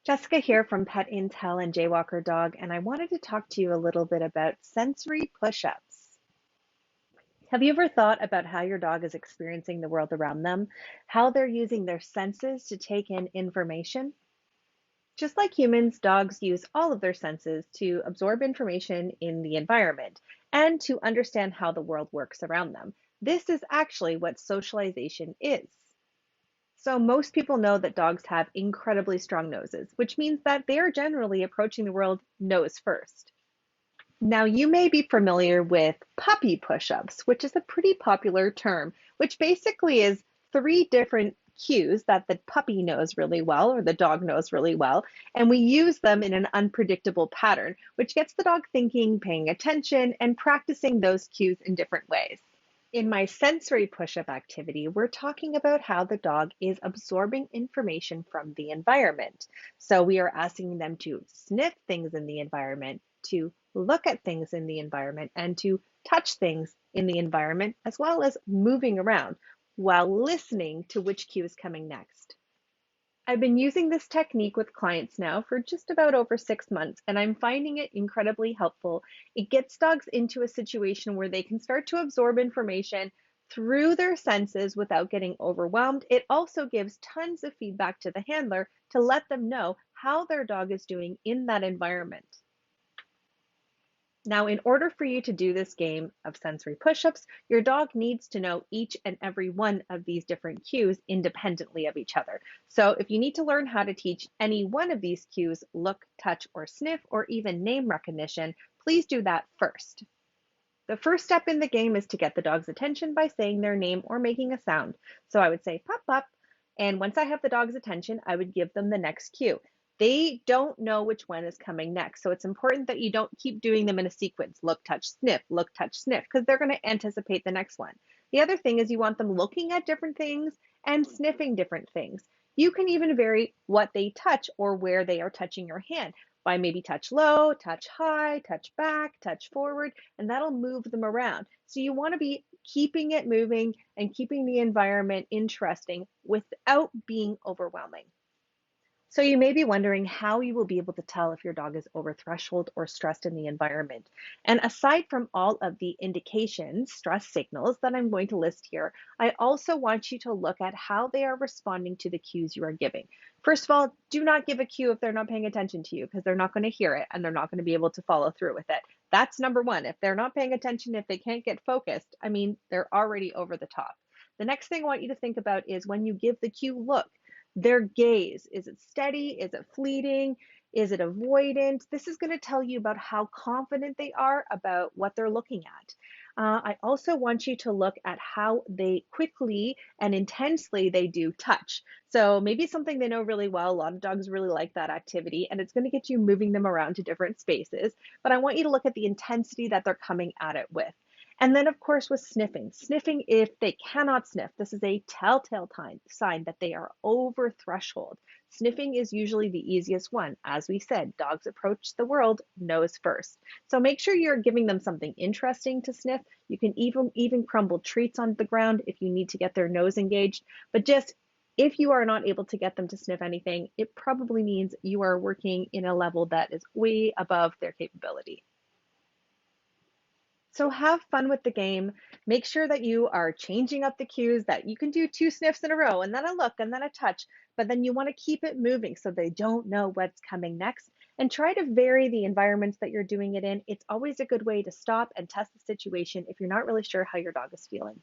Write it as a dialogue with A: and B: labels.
A: Jessica here from Pet Intel and Jaywalker Dog, and I wanted to talk to you a little bit about sensory push-ups. Have you ever thought about how your dog is experiencing the world around them, how they're using their senses to take in information? Just like humans, dogs use all of their senses to absorb information in the environment and to understand how the world works around them. This is actually what socialization is. So most people know that dogs have incredibly strong noses, which means that they are generally approaching the world nose first. Now, you may be familiar with puppy push-ups, which is a pretty popular term, which basically is three different cues that the puppy knows really well or the dog knows really well, and we use them in an unpredictable pattern, which gets the dog thinking, paying attention, and practicing those cues in different ways. In my sensory push-up activity, we're talking about how the dog is absorbing information from the environment. So we are asking them to sniff things in the environment, to look at things in the environment, and to touch things in the environment, as well as moving around while listening to which cue is coming next. I've been using this technique with clients now for just about over 6 months, and I'm finding it incredibly helpful. It gets dogs into a situation where they can start to absorb information through their senses without getting overwhelmed. It also gives tons of feedback to the handler to let them know how their dog is doing in that environment. Now, in order for you to do this game of sensory push-ups, your dog needs to know each and every one of these different cues independently of each other. So if you need to learn how to teach any one of these cues, look, touch, or sniff, or even name recognition, please do that first. The first step in the game is to get the dog's attention by saying their name or making a sound. So I would say pop, pop, and once I have the dog's attention, I would give them the next cue. They don't know which one is coming next. So it's important that you don't keep doing them in a sequence. Look, touch, sniff, because they're going to anticipate the next one. The other thing is you want them looking at different things and sniffing different things. You can even vary what they touch or where they are touching your hand by maybe touch low, touch high, touch back, touch forward, and that'll move them around. So you want to be keeping it moving and keeping the environment interesting without being overwhelming. So you may be wondering how you will be able to tell if your dog is over threshold or stressed in the environment. And aside from all of the indications, stress signals that I'm going to list here, I also want you to look at how they are responding to the cues you are giving. First of all, do not give a cue if they're not paying attention to you because they're not going to hear it and they're not going to be able to follow through with it. That's number one. If they're not paying attention, if they can't get focused, they're already over the top. The next thing I want you to think about is when you give the cue, look. Their gaze, is it steady? Is it fleeting? Is it avoidant? This is going to tell you about how confident they are about what they're looking at. I also want you to look at how they quickly and intensely they do touch. So maybe something they know really well. A lot of dogs really like that activity, and it's going to get you moving them around to different spaces. But I want you to look at the intensity that they're coming at it with. And then, of course, with sniffing. Sniffing, if they cannot sniff, this is a telltale sign that they are over threshold. Sniffing is usually the easiest one. As we said, dogs approach the world nose first. So make sure you're giving them something interesting to sniff. You can even crumble treats on the ground if you need to get their nose engaged. But just if you are not able to get them to sniff anything, it probably means you are working in a level that is way above their capability. So have fun with the game. Make sure that you are changing up the cues, that you can do two sniffs in a row and then a look and then a touch, but then you want to keep it moving so they don't know what's coming next. And try to vary the environments that you're doing it in. It's always a good way to stop and test the situation if you're not really sure how your dog is feeling.